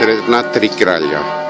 na Tri kralja.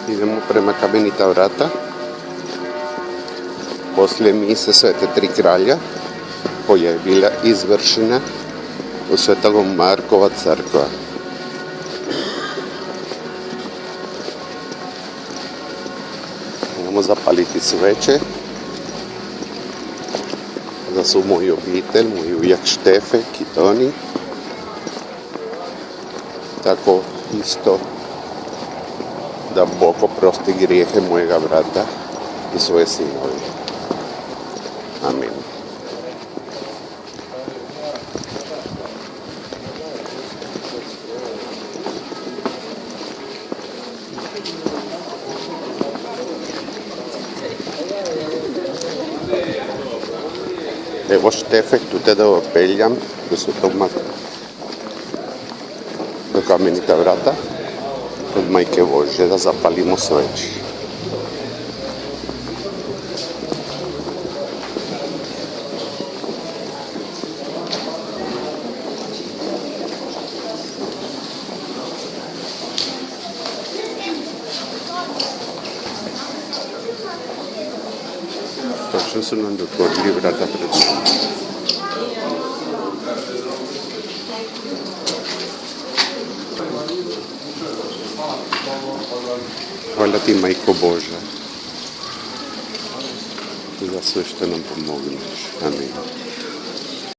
Idemo prema Kamenita vrata. Poslije mise Svete Tri kralja koja je bila izvršena u Svetog Markova crkva. Idemo zapaliti sveće za svu moju obitelj, moj ujak Štefe, Kitoni. Tako isto da Bog oprosti grijehe mojega brata i svoje sinovi. Amin. Evo Štefe, tu te da opeljam do Svetog Marka, do Kamenita vrata, kod Majke Božje, da zapalimo sveći. Točno su nam otvorili vrata pred nama. Hvala ti, Majko Božja, za sve što nam pomogneš. Amin.